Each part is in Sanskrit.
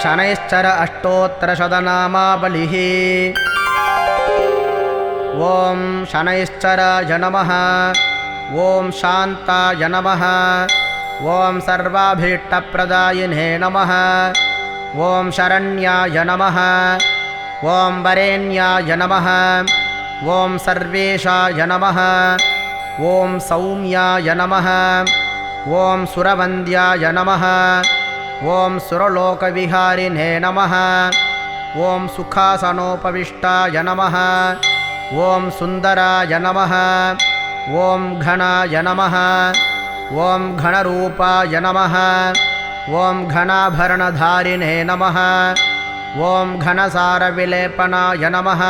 शनैश्चर अष्टोत्तरशतनामावलिः। ॐ शनैश्चराय नमः। ॐ शान्ताय नमः। ॐ सर्वाभीष्टप्रदायिने नमः। ॐ शरण्याय नमः। ॐ वरेण्याय नमः। ॐ सर्वेशाय नमः। ॐ सौम्याय नमः। ॐ सुरवन्द्याय नमः। ॐ सुरलोकविहारिणे नमः। ॐ सुखासनोपविष्टाय नमः। ॐ सुन्दराय नमः। ॐ घनाय नमः। ॐ घनरूपाय नमः। ॐ घनाभरणधारिणे नमः। ॐ घनसारविलेपनाय नमः।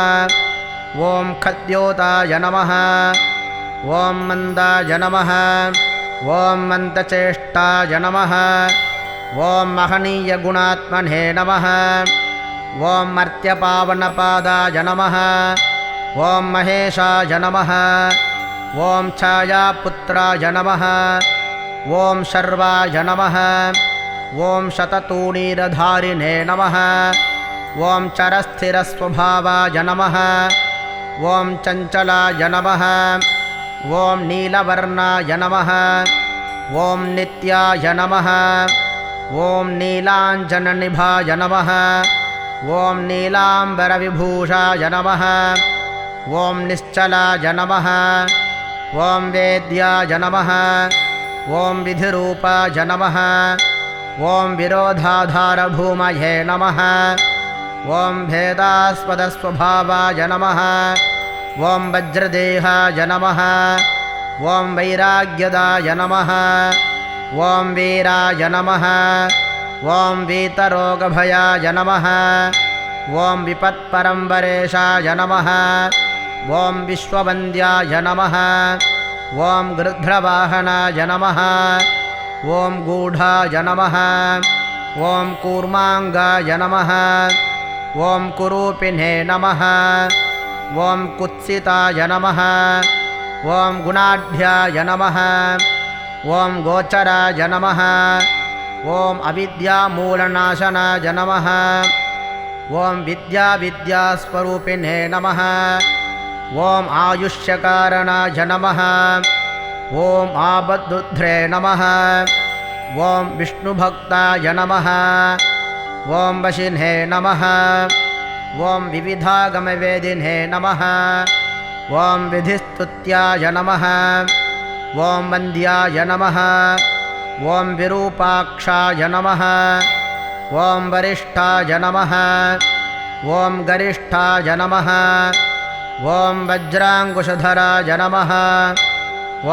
ॐ खद्योताय नमः। ॐ मन्दाय नमः। ॐ मन्दचेष्टाय नमः। ॐ महनीयगुणात्मने नमः। ॐ मर्त्यपावनपादाय नमः। ॐ महेशाय नमः। ॐ छायापुत्राय नमः। ॐ शर्वाय नमः। ॐ शततूणीरधारिणे नमः। ॐ चरस्थिरस्वभावाय नमः। ॐ चञ्चलाय नमः। ॐ नीलवर्णाय नमः। ॐ नित्याय नमः। ॐ नीलाञ्जननिभाय नमः। ॐ नीलाम्बरविभूषाय नमः। ॐ निश्चलाय नमः। ॐ वेद्याय नमः। ॐ विधिरूपाय नमः। ॐ विरोधाधारभूमये नमः। ॐ भेदास्पदस्वभावाय नमः। ॐ वज्रदेहाय नमः। ॐ वैराग्यदाय नमः। ॐ वीराय नमः। ॐ वीतरोगभयाय नमः। ॐ विपत्परम्बरेशाय नमः। ॐ विश्ववन्द्याय नमः। ॐ गृध्रवाहनाय नमः। ॐ गूढाय नमः। ॐ कूर्माङ्गाय नमः। ॐ कुरूपिणे नमः। ॐ कुत्सिताय नमः। ॐ गुणाढ्याय नमः। ॐ गोचराय नमः। ॐ अविद्यामूलनाशनाय नमः। ॐ विद्यास्वरूपिणे नमः। ॐ आयुष्यकारणाय नमः। ॐ आबद्धुध्रे नमः। ॐ विष्णुभक्ताय नमः। ॐ वशिन्हे नमः। ॐ विविधागमवेदिने नमः। ॐ विधिस्तुत्याय नमः। ॐ वन्द्याय नमः। ॐ विरूपाक्षाय नमः। ॐ वरिष्ठाय नमः। ॐ गरिष्ठाय नमः। ॐ वज्राङ्कुशधराय नमः।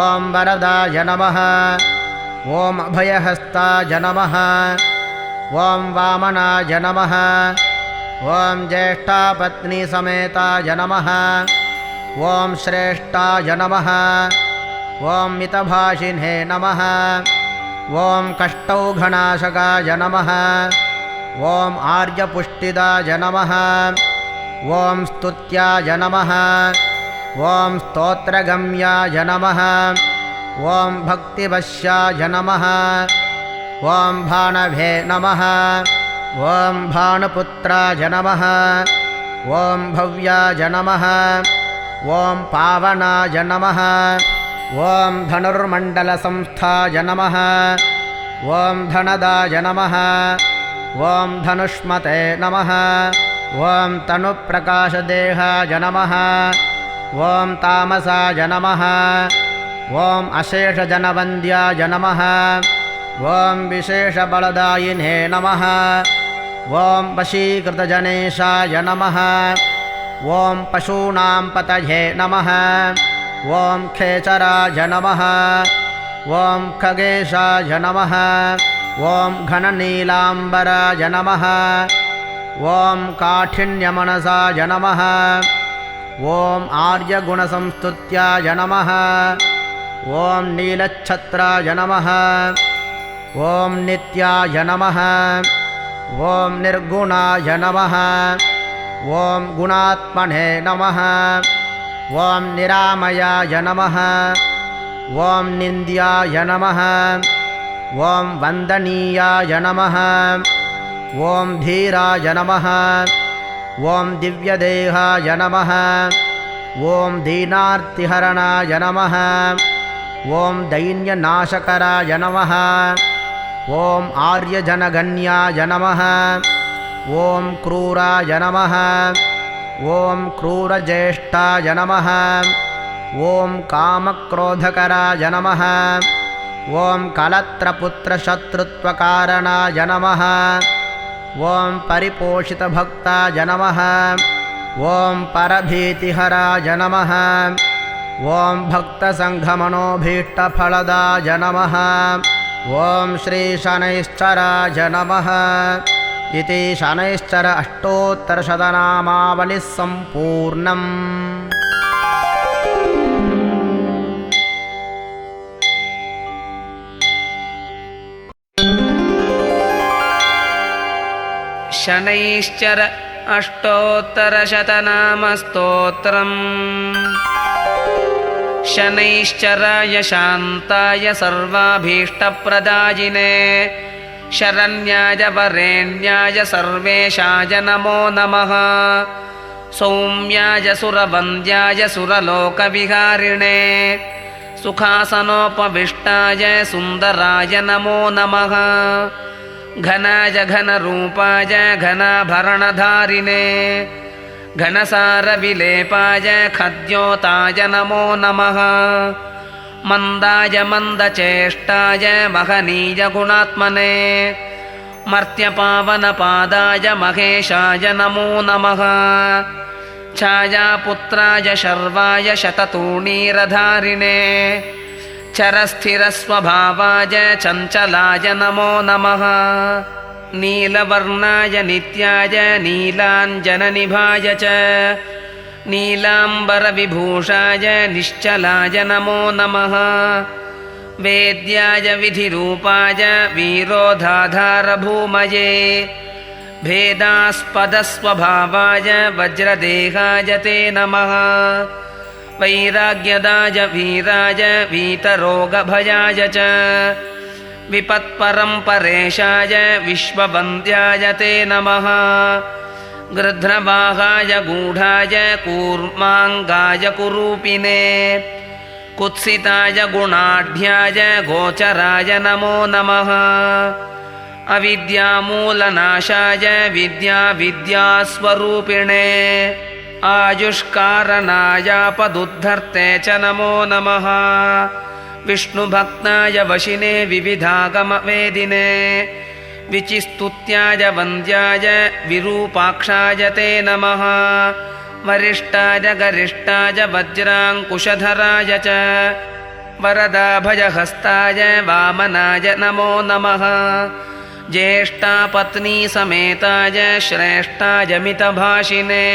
ॐ वरदाय नमः। ॐ अभयहस्ताय नमः। ॐ वामनाय नमः। ॐ ज्येष्ठापत्नीसमेताय नमः। ॐ श्रेष्ठाय नमः। ॐ मितभाषिणे नमः। ॐ कष्टौघनाशकाय नमः। ॐ आर्यपुष्टिदाय नमः। ॐ स्तुत्याय नमः। ॐ स्तोत्रगम्याय नमः। ॐ भक्तिवश्याय नमः। ॐ भानवे नमः। ॐ भानुपुत्राय नमः। ॐ भव्याय नमः। ॐ पावनाय नमः। ॐ धनुर्मण्डलसंस्थाय नमः। ॐ धनदाय नमः। ॐ धनुष्मते नमः। ॐ तनुप्रकाशदेहाय नमः। ॐ तामसाय नमः। ॐ अशेषजनवन्द्याय नमः। ॐ विशेषबलदायिने नमः। ॐ वशीकृतजनेशाय नमः। ॐ पशूनां पतये नमः। ॐ खेचराय नमः। ॐ खगेशाय नमः। ॐ घननीलाम्बराय नमः। ॐ काठिन्यमनसाय नमः। ॐ आर्यगुणसंस्तुत्याय नमः। ॐ नीलच्छत्राय नमः। ॐ नित्याय नमः। ॐ निर्गुणाय नमः। ॐ गुणात्मने नमः। ॐ निरामयाय नमः। ॐ निन्द्याय नमः। ॐ वन्दनीयाय नमः। ॐ धीराय नमः ॐ दिव्यदेहाय नमः ॐ दीनार्तिहरणाय नमः ॐ दैन्यनाशकराय नमः ॐ आर्यजनगण्याय नमः ॐ क्रूराय नमः ॐ क्रूरज्येष्ठाय नमः ॐ कामक्रोधकराय नमः ॐ कलत्रपुत्रशत्रुत्वकारणाय नमः ॐ परिपोषितभक्ताय नमः ॐ परभीतिहराय नमः ॐ भक्तसङ्घमनोभीष्टफलदाय नमः ॐ श्रीशनैश्चराय नमः इति शनैश्चर अष्टोत्तरशतनामावलिः सम्पूर्णम्। शनैश्चर अष्टोत्तरशतनामस्तोत्रम्। शनैश्चराय शान्ताय सर्वाभीष्टप्रदायिने शरण्याय वरेण्याय सर्वेशाय नमो नमः। सौम्याय सुरवन्द्याय सुरलोकविहारिणे सुखासनोपविष्टाय सुन्दराय नमो नमः। घनाय घनरूपाय घनाभरणधारिणे घनसारविलेपाय खद्योताय नमो नमः। मन्दाय मन्दचेष्टाय महनीयगुणात्मने मर्त्यपावनपादाय महेशाय नमो नमः। छायापुत्राय शर्वाय शततूणीरधारिणे चरस्थिरस्वभावाय चञ्चलाय नमो नमः। नीलवर्णाय नित्याय नीलाञ्जननिभाय च नीलाम्बरविभूषाय निश्चलाय नमो नमः। वेद्याय विधिरूपाय वीरोधाधारभूमये भेदास्पदस्वभावाय वज्रदेहाय ते नमः। वैराग्यदाय वीराय वीतरोगभयाय च विपत्परम्परेशाय विश्ववन्द्याय ते नमः। गृध्रवाहाय गूढाय कूर्माङ्गाय कुरूपिणे कुत्सिताय गुणाढ्याय गोचराय नमो नमः। अविद्यामूलनाशाय विद्यास्वरूपिणे आयुष्कारणायापदुद्धर्ते च नमो नमः। विष्णुभक्ताय वशिने विविधागमवेदिने विचिस्तुत्याय वन्द्याय विरूपाक्षाय ते नमः। वरिष्ठाय गरिष्ठाय वज्राङ्कुशधराय च वरदाभयहस्ताय वामनाय नमो नमः। ज्येष्ठापत्नीसमेताय श्रेष्ठाय मितभाषिने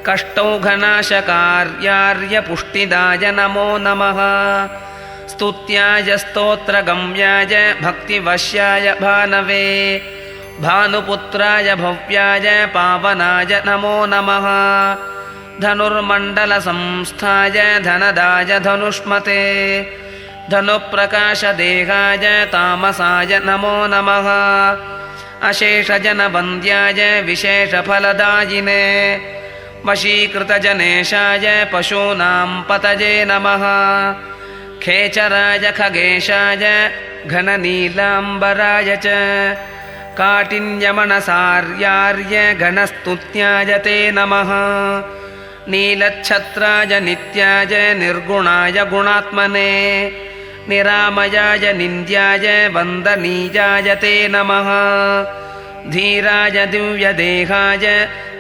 कष्टौघनाशकार्यार्यपुष्टिदाय नमो नमः। स्तुत्याय स्तोत्रगम्याय भक्तिवश्याय भानवे भानुपुत्राय भव्याय पावनाय नमो नमः। धनुर्मण्डलसंस्थाय धनदाय धनुष्मते धनुप्रकाशदेहाय तामसाय नमो नमः। अशेषजनवन्द्याय विशेषफलदायिने वशीकृतजनेशाय पशूनां पतये नमः। खेचराय खगेशाय घननीलाम्बराय च काठिन्यमनसार्यार्य घनस्तुत्याय ते नमः। नीलच्छत्राय नित्याय निर्गुणाय गुणात्मने निरामयाय निन्द्याय वन्दनीयाय ते नमः। धीराय दिव्यदेहाय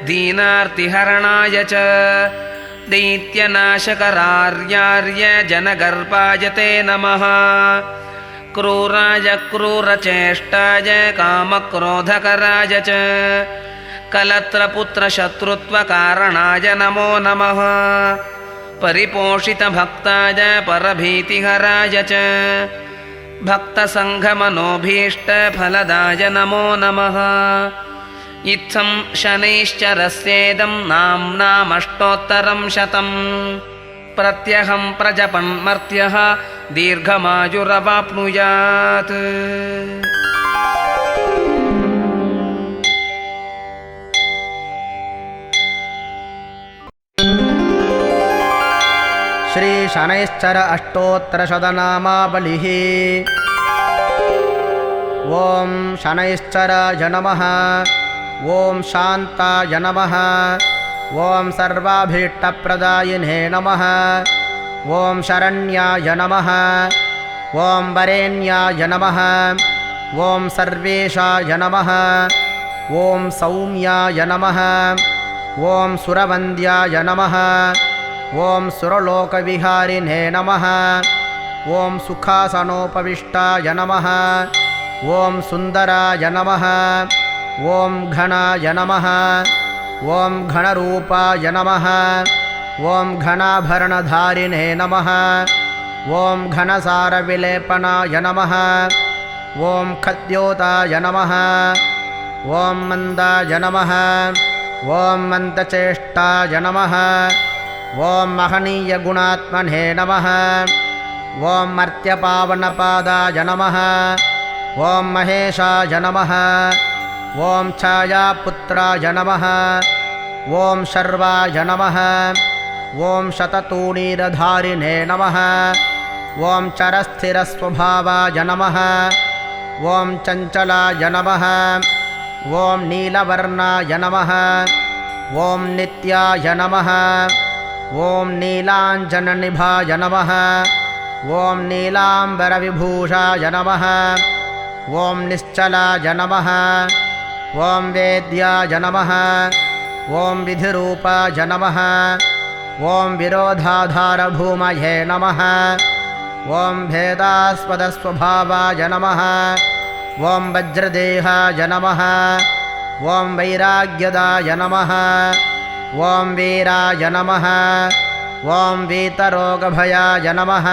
दीनार्तिहरणाय च दैत्यनाशकरार्यार्य जनगर्भाय ते नमः। क्रूराय क्रूरचेष्टाय कामक्रोधकराय च कलत्रपुत्रशत्रुत्वकारणाय नमो नमः। परिपोषितभक्ताय परभीतिहराय च भक्तसङ्घमनोभीष्टफलदाय नमो नमः। इत्थं शनैश्चरस्येदं नाम्नामष्टोत्तरं शतम्। प्रत्यहं प्रजपन्मर्त्यः दीर्घमायुरवाप्नुयात्। श्रीशनैश्चर अष्टोत्तरशतनामावलिः। ॐ शनैश्चराय नमः। ॐ शान्ताय नमः। ॐ सर्वाभीष्टप्रदायिने नमः। ॐ शरण्याय नमः। ॐ वरेण्याय नमः। ॐ सर्वेशाय नमः। ॐ सौम्याय नमः। ॐ सुरवन्द्याय नमः। ॐ सुरलोकविहारिणे नमः। ॐ सुखासनोपविष्टाय नमः। ॐ सुन्दराय नमः। ॐ घनाय नमः। ॐ घनरूपाय नमः। ॐ घनाभरणधारिणे नमः। ॐ घनसारविलेपनाय नमः। ॐ खद्योताय नमः। ॐ मन्दाय नमः। ॐ मन्दचेष्टाय नमः। ॐ महनीयगुणात्मने नमः। ॐ मर्त्यपावनपादाय नमः। ॐ महेशाय नमः। ॐ छायापुत्राय नमः। ॐ शर्वाय नमः। ॐ शततूणीरधारिणे नमः। ॐ चरस्थिरस्वभावाय नमः। ॐ चञ्चलाय नमः। ॐ नीलवर्णाय नमः। ॐ नित्याय नमः। ॐ नीलाञ्जननिभाय नमः। ॐ नीलाम्बरविभूषाय नमः। ॐ निश्चलाय नमः। ॐ वेद्याय नमः। ॐ विधिरूपाय नमः। ॐ विरोधाधारभूमये नमः। ॐ भेदास्पदस्वभावाय नमः। ॐ वज्रदेहाय नमः। ॐ वैराग्यदाय नमः। ॐ वीराय नमः। ॐ वीतरोगभयाय नमः।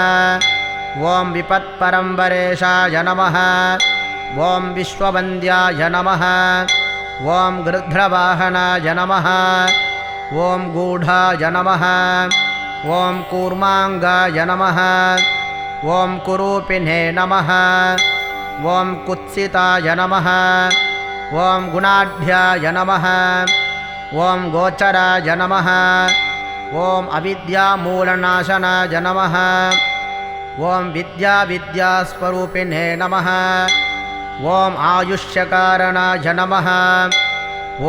ॐ विपत्परम्बरेशाय नमः। ॐ विश्ववन्द्याय नमः। ॐ गृध्रवाहनाय नमः। ॐ गूढाय नमः। ॐ कूर्माङ्गाय नमः। ॐ कुरूपिणे नमः। ॐ कुत्सिताय नमः। ॐ गुणाढ्याय नमः। ॐ गोचराय नमः। ॐ अविद्यामूलनाशनाय नमः। ॐ विद्यास्वरूपिणे नमः। ॐ आयुष्यकारणाय नमः।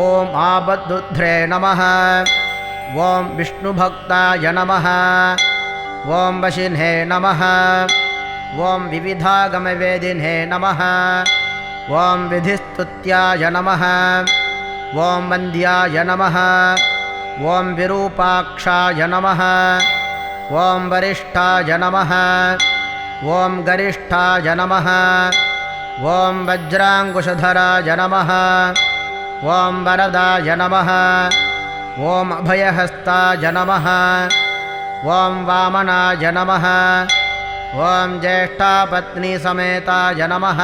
ॐ आबद्धुध्रे नमः। ॐ विष्णुभक्ताय नमः। ॐ वशिन्हे नमः। ॐ विविधागमवेदिने नमः। ॐ विधिस्तुत्याय नमः। ॐ वन्द्याय नमः। ॐ विरूपाक्षाय नमः। ॐ वरिष्ठाय नमः। ॐ गरिष्ठाय नमः। ॐ वज्राङ्कुशधराय नमः। ॐ वरदाय नमः। ॐ अभयहस्ताय नमः। ॐ वामनाय नमः। ॐ ज्येष्ठापत्नीसमेताय नमः।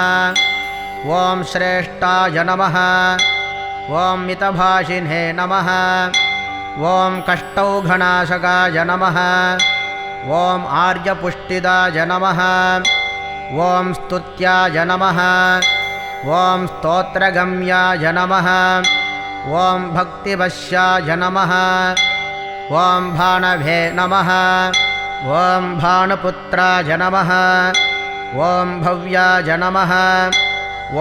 ॐ श्रेष्ठाय नमः। ॐ मितभाषिणे नमः। ॐ कष्टौघनाशकाय नमः। ॐ आर्यपुष्टिदाय नमः। ॐ स्तुत्याय नमः। ॐ स्तोत्रगम्याय नमः। ॐ भक्तिवश्याय नमः। ॐ भाणवे नमः। ॐ भानुपुत्राय नमः। ॐ भव्याय नमः।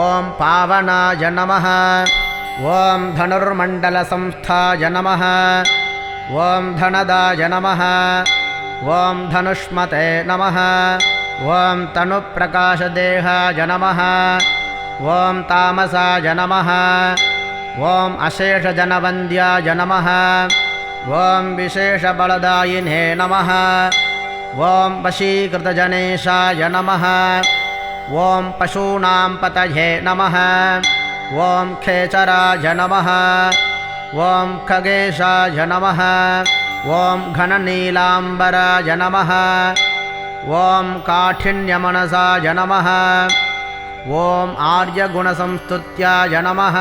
ॐ पावनाय नमः। ॐ धनुर्मण्डलसंस्थाय नमः। ॐ धनदाय नमः। ॐ धनुष्मते नमः। ॐ तनुप्रकाशदेहाय नमः। ॐ तामसाय नमः। ॐ अशेषजनवन्द्याय नमः। ॐ विशेषबलदायिने नमः। ॐ वशीकृतजनेशाय नमः। ॐ पशूनां पतये नमः। ॐ खेचराय नमः। ॐ खगेशाय नमः। ॐ घननीलाम्बराय नमः। ॐ काठिन्यमनसाय नमः। ॐ आर्यगुणसंस्तुत्याय नमः।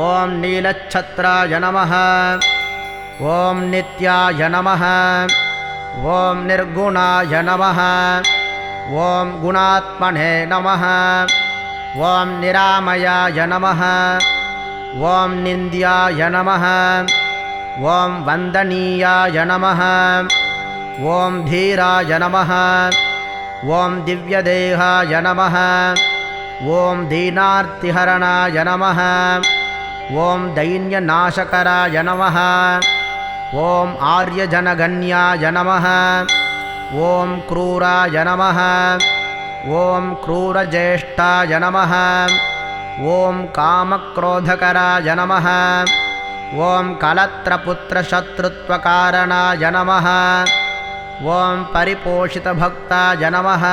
ॐ नीलच्छत्राय नमः। ॐ नित्याय नमः। ॐ निर्गुणाय नमः। ॐ गुणात्मने नमः। ॐ निरामयाय नमः। ॐ निन्द्याय नमः। ॐ वन्दनीयाय नमः। ॐ धीराय नमः ॐ दिव्यदेहाय नमः ॐ दीनार्तिहरणाय नमः ॐ दैन्यनाशकराय नमः ॐ आर्यजनगण्याय नमः ॐ क्रूराय नमः ॐ क्रूरज्येष्ठाय नमः ॐ कामक्रोधकराय नमः ॐ कलत्रपुत्रशत्रुत्वकारणाय नमः ॐ परिपोषितभक्ताय नमः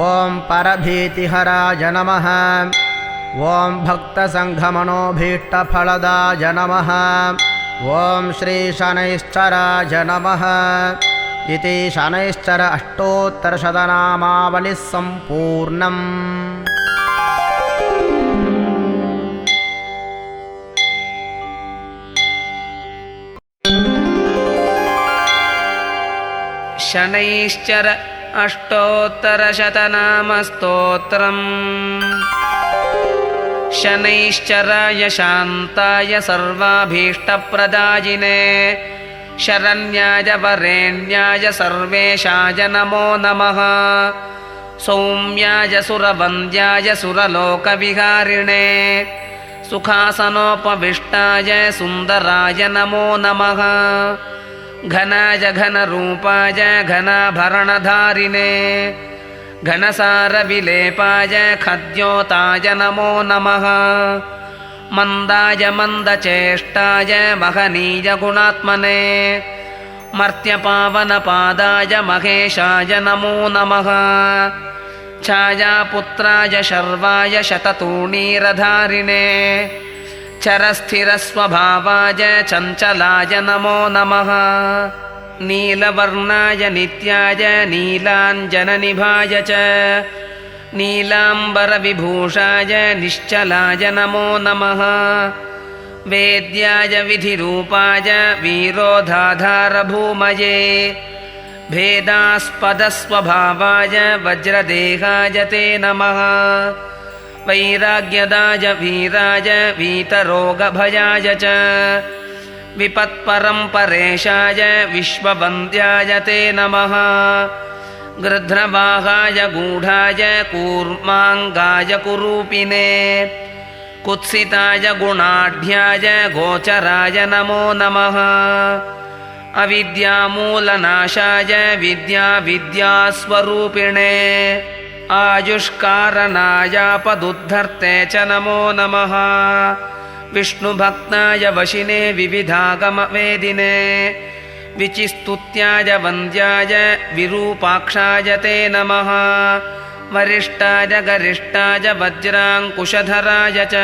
ॐ परभीतिहराय नमः ॐ भक्तसङ्घमनोभीष्टफलदाय नमः ॐ श्रीशनैश्चराय नमः इति शनैश्चर अष्टोत्तरशतनामावलिः सम्पूर्णम्। शनैश्चर अष्टोत्तरशतनामस्तोत्रम्। शनैश्चराय शान्ताय सर्वाभीष्टप्रदायिने शरण्याय वरेण्याय सर्वेशाय नमो नमः। सौम्याय सुरवन्द्याय सुरलोकविहारिणे सुखासनोपविष्टाय सुन्दराय नमो नमः। घनाय घनरूपाय घनाभरणधारिणे घनसारविलेपाय खद्योताय नमो नमः। मन्दाय मन्दचेष्टाय महनीय गुणात्मने मर्त्यपावनपादाय महेशाय नमो नमः। छायापुत्राय शर्वाय शततूणीरधारिणे चरस्थिरस्वभावाय चञ्चलाय नमो नमः। नीलवर्णाय नित्याय नीलाञ्जननिभाय च नीलाम्बरविभूषाय निश्चलाय नमो नमः। वेद्याय विधिरूपाय वीरोधाधारभूमये भेदास्पदस्वभावाय वज्रदेहाय ते नमः। वैराग्यदाय वीराय वीतरोगभयाय च विपत्परम्परेशाय विश्ववन्द्याय ते नमः। गृध्रवाहाय गूढाय कूर्माङ्गाय कुरूपिणे कुत्सिताय गुणाढ्याय गोचराय नमो नमः। अविद्यामूलनाशाय विद्यास्वरूपिणे आयुष्कारणायापदुद्धर्ते च नमो नमः। विष्णुभक्ताय वशिने विविधागमवेदिने विचिस्तुत्याय वन्द्याय विरूपाक्षाय ते नमः। वरिष्ठाय गरिष्ठाय वज्राङ्कुशधराय च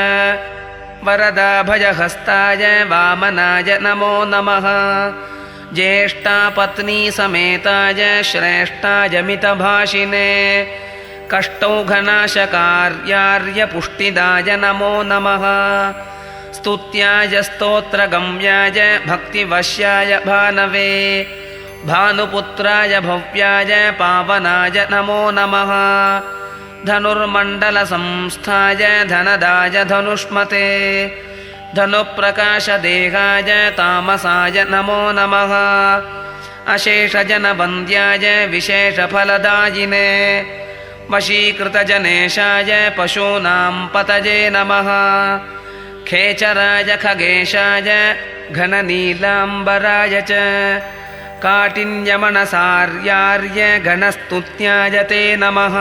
वरदाभयहस्ताय वामनाय नमो नमः। ज्येष्ठापत्नीसमेताय श्रेष्ठाय मितभाषिने कष्टौघनाशकार्यार्यपुष्टिदाय नमो नमः। स्तुत्याय स्तोत्रगम्याय भक्तिवश्याय भानवे भानुपुत्राय भव्याय पावनाय नमो नमः। धनुर्मण्डलसंस्थाय धनदाय धनुष्मते धनुप्रकाशदेहाय तामसाय नमो नमः। अशेषजनवन्द्याय विशेषफलदायिने वशीकृतजनेशाय पशूनां पतये नमः। खेचराय खगेशाय घननीलाम्बराय च काठिन्यमनसार्यार्य घनस्तुत्याय ते नमः।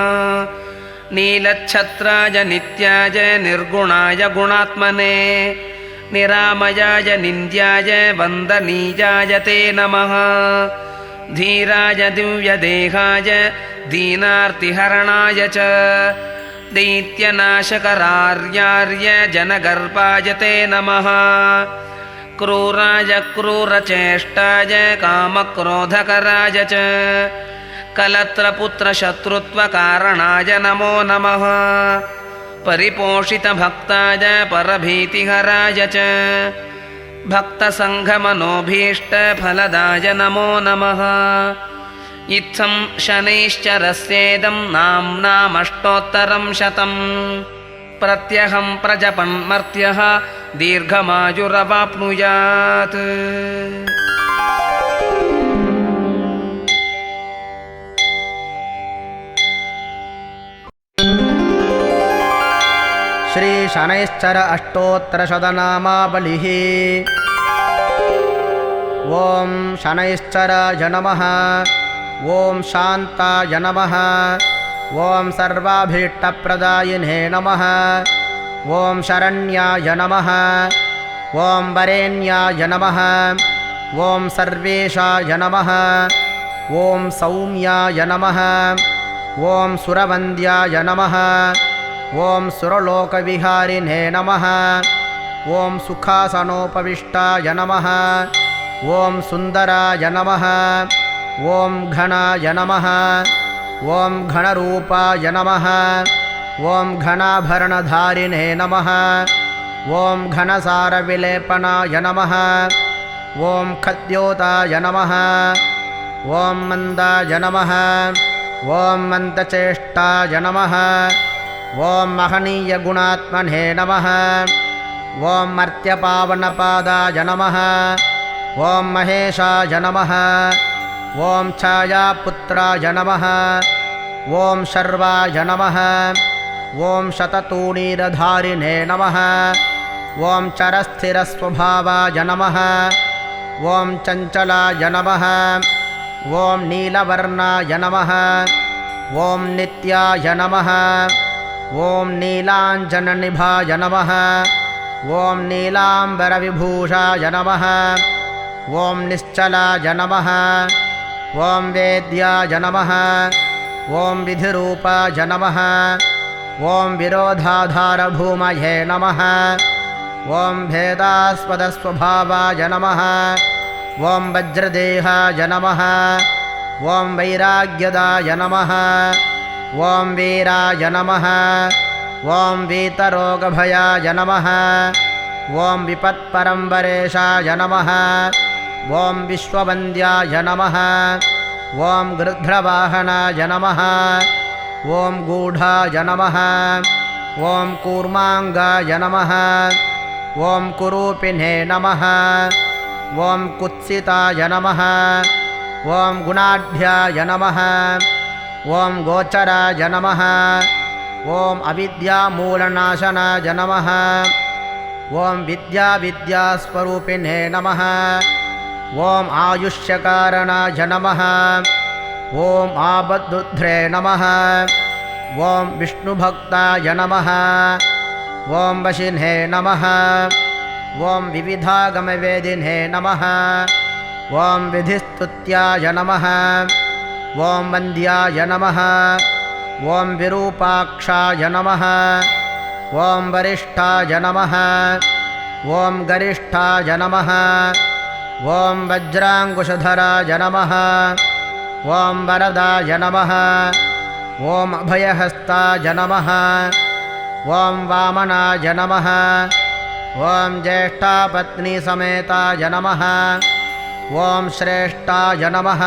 नीलच्छत्राय नित्याय निर्गुणाय गुणात्मने निरामयाय निन्द्याय वन्दनीयाय ते नमः। धीराय दिव्यदेहाय दीनार्तिहरणाय च दैत्यनाशकरार्यार्य जनगर्भाय ते नमः। क्रूराय क्रूरचेष्टाय कामक्रोधकराय च कलत्रपुत्रशत्रुत्वकारणाय नमो नमः। परिपोषितभक्ताय परभीतिहराय च भक्तसङ्घमनोभीष्टफलदाय नमो नमः। इत्थं शनैश्चरस्येदं नाम्नामष्टोत्तरं शतम्। प्रत्यहं प्रजपन्मर्त्यः दीर्घमायुरवाप्नुयात्। श्रीशनैश्चर अष्टोत्तरशतनामावलिः। ॐ शनैश्चराय नमः। ॐ शान्ताय नमः। ॐ सर्वाभीष्टप्रदायिने नमः। ॐ शरण्याय नमः। ॐ वरेण्याय नमः। ॐ सर्वेशाय नमः। ॐ सौम्याय नमः। ॐ सुरवन्द्याय नमः। ॐ सुरलोकविहारिणे नमः। ॐ सुखासनोपविष्टाय नमः। ॐ सुन्दराय नमः। ॐ घनाय नमः। ॐ घनरूपाय नमः। ॐ घनाभरणधारिणे नमः। ॐ घनसारविलेपनाय नमः। ॐ खद्योताय नमः। ॐ मन्दाय नमः। ॐ मन्दचेष्टाय नमः। ॐ महनीयगुणात्मने नमः। ॐ मर्त्यपावनपादाय नमः। ॐ महेशाय नमः। ॐ छायापुत्राय नमः। ॐ शर्वाय नमः। ॐ शततूणीरधारिणे नमः। ॐ चरस्थिरस्वभावाय नमः। ॐ चञ्चलाय नमः। ॐ नीलवर्णाय नमः। ॐ नित्याय नमः। ॐ नीलाञ्जननिभाय नमः। ॐ नीलाम्बरविभूषाय नमः। ॐ निश्चलाय नमः। ॐ वेद्याय नमः। ॐ विधिरूपाय नमः। ॐ विरोधाधारभूमये नमः। ॐ भेदास्पदस्वभावाय नमः। ॐ वज्रदेहाय नमः। ॐ वैराग्यदाय नमः। ॐ वीराय नमः। ॐ वीतरोगभयाय नमः। ॐ विपत्परम्बरेशाय नमः। ॐ विश्ववन्द्याय नमः। ॐ गृध्रवाहनाय नमः। ॐ गूढाय नमः। ॐ कूर्माङ्गाय नमः। ॐ कुरूपिणे नमः। ॐ कुत्सिताय नमः। ॐ गुणाढ्याय नमः। ॐ गोचराय नमः। ॐ अविद्यामूलनाशनाय नमः। ॐ विद्यास्वरूपिणे नमः। ॐ आयुष्यकारणाय नमः। ॐ आबद्धुध्रे नमः। ॐ विष्णुभक्ताय नमः। ॐ वशिन्हे नमः। ॐ विविधागमवेदिने नमः। ॐ विधिस्तुत्याय नमः। ॐ वन्द्याय नमः। ॐ विरूपाक्षाय नमः। ॐ वरिष्ठाय नमः। ॐ गरिष्ठाय नमः। ॐ वज्राङ्कुशधराय नमः। ॐ वरदाय नमः। ॐ अभयहस्ताय नमः। ॐ वामनाय नमः। ॐ ज्येष्ठापत्नीसमेताय नमः। ॐ श्रेष्ठाय नमः।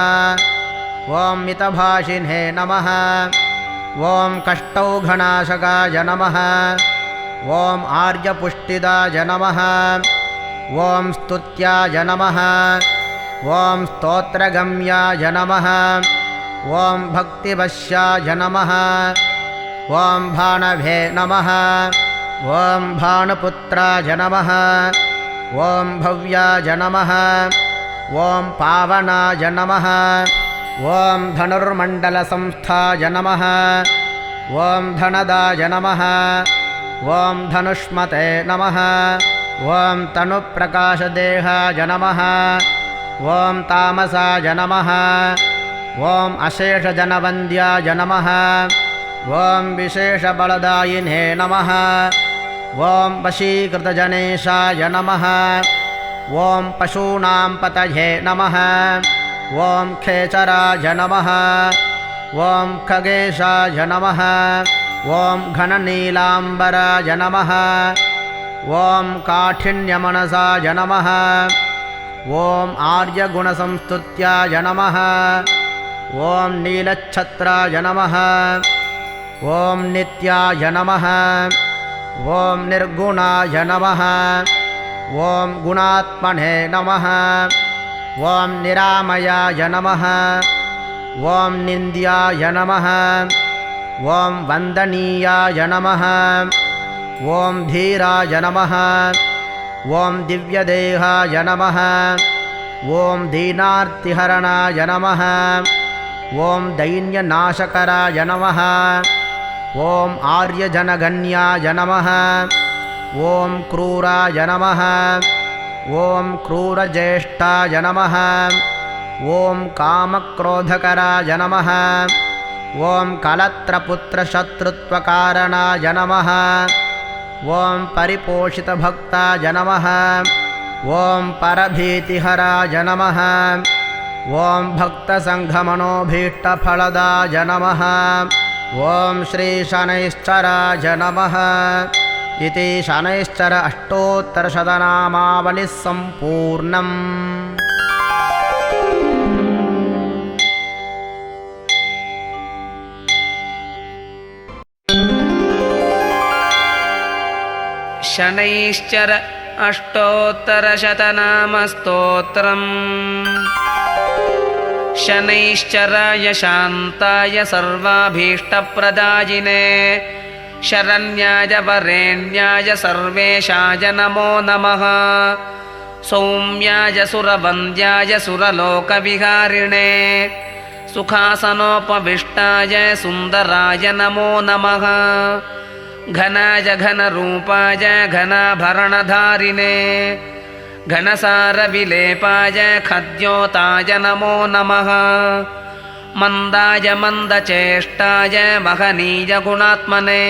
ॐ मितभाषिणे नमः। ॐ कष्टौघनाशकाय नमः। ॐ आर्यपुष्टिदाय नमः। ॐ स्तुत्याय नमः। ॐ स्तोत्रगम्याय नमः। ॐ भक्तिवश्याय नमः। ॐ भानवे नमः। ॐ भानुपुत्राय नमः। ॐ भव्याय नमः। ॐ पावनाय नमः। ॐ धनुर्मण्डलसंस्थाय नमः। ॐ धनदाय नमः। ॐ धनुष्मते नमः। ॐ तनुप्रकाशदेहाय नमः। ॐ तामसाय नमः। ॐ अशेषजनवन्द्याय नमः। ॐ विशेषबलदायिने नमः। ॐ वशीकृतजनेशाय नमः। ॐ पशूनां पतये नमः। ॐ खेचराय नमः। ॐ खगेशाय नमः। ॐ घननीलाम्बराय नमः। ॐ काठिन्यमनसाय नमः। ॐ आर्यगुणसंस्तुत्याय नमः। ॐ नीलच्छत्राय नमः। ॐ नित्याय नमः। ॐ निर्गुणाय नमः। ॐ गुणात्मने नमः। ॐ निरामयाय नमः। ॐ निन्द्याय नमः। ॐ वन्दनीयाय नमः। ॐ धीराय नमः ॐ दिव्यदेहाय नमः ॐ दीनार्तिहरणाय नमः ॐ दैन्यनाशकराय नमः ॐ आर्यजनगण्याय नमः ॐ क्रूराय नमः ॐ क्रूरज्येष्ठाय नमः ॐ कामक्रोधकराय नमः ॐ कलत्रपुत्रशत्रुत्वकारणाय नमः ॐ परिपोषितभक्ताय नमः ॐ परभीतिहराय नमः ॐ भक्तसङ्घमनोभीष्टफलदाय नमः ॐ श्रीशनैश्चराय नमः इति शनैश्चर अष्टोत्तरशतनामावलिः सम्पूर्णम्। शनैश्चर अष्टोत्तरशतनामस्तोत्रम्। शनैश्चराय शान्ताय सर्वाभीष्टप्रदायिने शरण्याय वरेण्याय सर्वेशाय नमो नमः। सौम्याय सुरवन्द्याय सुरलोकविहारिणे सुखासनोपविष्टाय सुन्दराय नमो नमः। घनाय घनरूपाय घनाभरणधारिणे घनसारविलेपाय खद्योताय नमो नमः। मन्दाय मन्दचेष्टाय महनीयगुणात्मने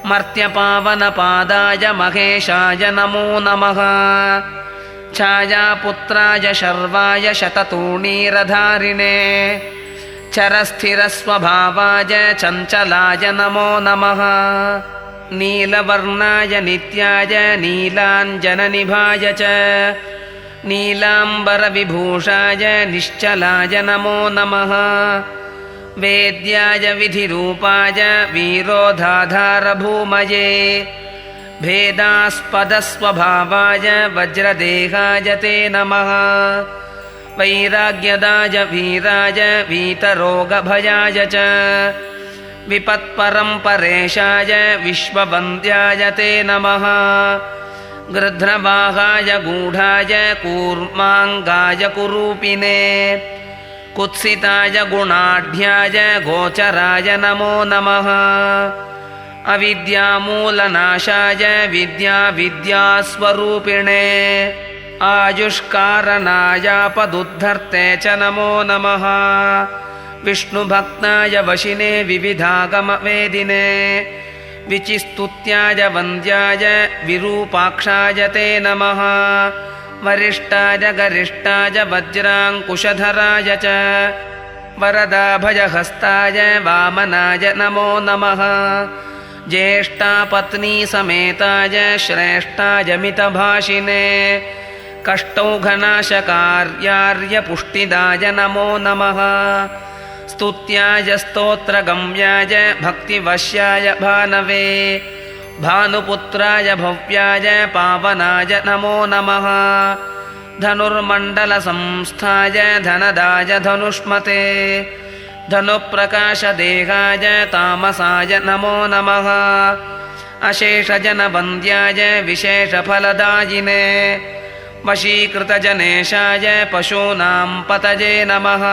मर्त्यपावनपादाय महेशाय नमो नमः। छायापुत्राय शर्वाय शततूणीरधारिणे चरस्थिरस्वभावाय चञ्चलाय नमो नमः। नीलवर्णाय नित्याय नीलाञ्जननिभाय च नीलाम्बरविभूषाय निश्चलाय नमो नमः। वेद्याय विधिरूपाय वीरोधाधारभूमये भेदास्पदस्वभावाय वज्रदेहाय ते नमः। वैराग्यदाय वीराय वीतरोगभयाय च विपत्परम्परेशाय विश्ववन्द्याय ते नमः। गृध्रवाहाय गूढाय कूर्माङ्गाय कुरूपिणे कुत्सिताय गुणाढ्याय गोचराय नमो नमः। अविद्यामूलनाशाय विद्यास्वरूपिणे आयुष्कारणायापदुद्धर्ते च नमो नमः। विष्णुभक्ताय वशिने विविधागमवेदिने विचिस्तुत्याय वन्द्याय विरूपाक्षाय ते नमः। वरिष्ठाय गरिष्ठाय वज्राङ्कुशधराय च वरदाभयहस्ताय वामनाय नमो नमः। ज्येष्ठापत्नीसमेताय श्रेष्ठाय मितभाषिने कष्टौघनाशकार्यार्यपुष्टिदाय नमो नमः। स्तुत्याय स्तोत्रगम्याय भक्तिवश्याय भानवे भानुपुत्राय भव्याय पावनाय नमो नमः। धनुर्मण्डलसंस्थाय धनदाय धनुष्मते धनुप्रकाशदेहाय तामसाय नमो नमः। अशेषजनवन्द्याय विशेषफलदायिने वशीकृतजनेशाय पशूनां पतये नमः।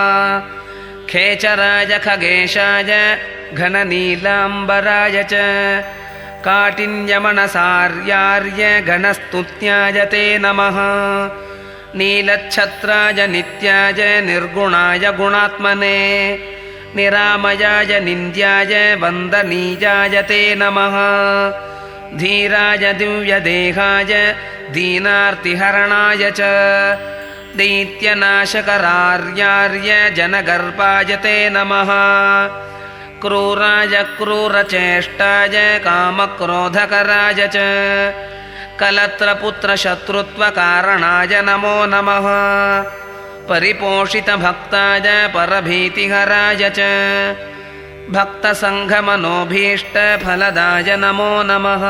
खेचराय खगेशाय घननीलाम्बराय च काठिन्यमनसार्यार्य गणस्तुत्याय ते नमः। नीलच्छत्राय नित्याय निर्गुणाय गुणात्मने निरामयाय निन्द्याय वन्दनीयाय ते नमः। धीराय दिव्यदेहाय दीनार्तिहरणाय च दैत्यनाशकरार्यार्य जनगर्भाय ते नमः। क्रूराय क्रूरचेष्टाय कामक्रोधकराय च कलत्रपुत्रशत्रुत्वकारणाय नमो नमः। परिपोषितभक्ताय परभीतिहराय च भक्तसङ्घमनोभीष्टफलदाय नमो नमः।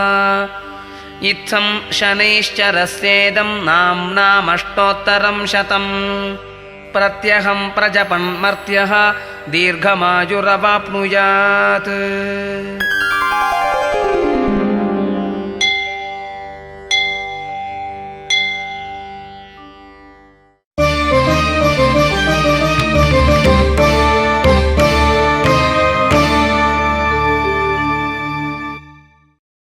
इत्थं शनैश्चरस्येदं नाम्नामष्टोत्तरं शतम्। प्रत्यहं प्रजपन्मर्त्यः दीर्घमायुरवाप्नुयात्।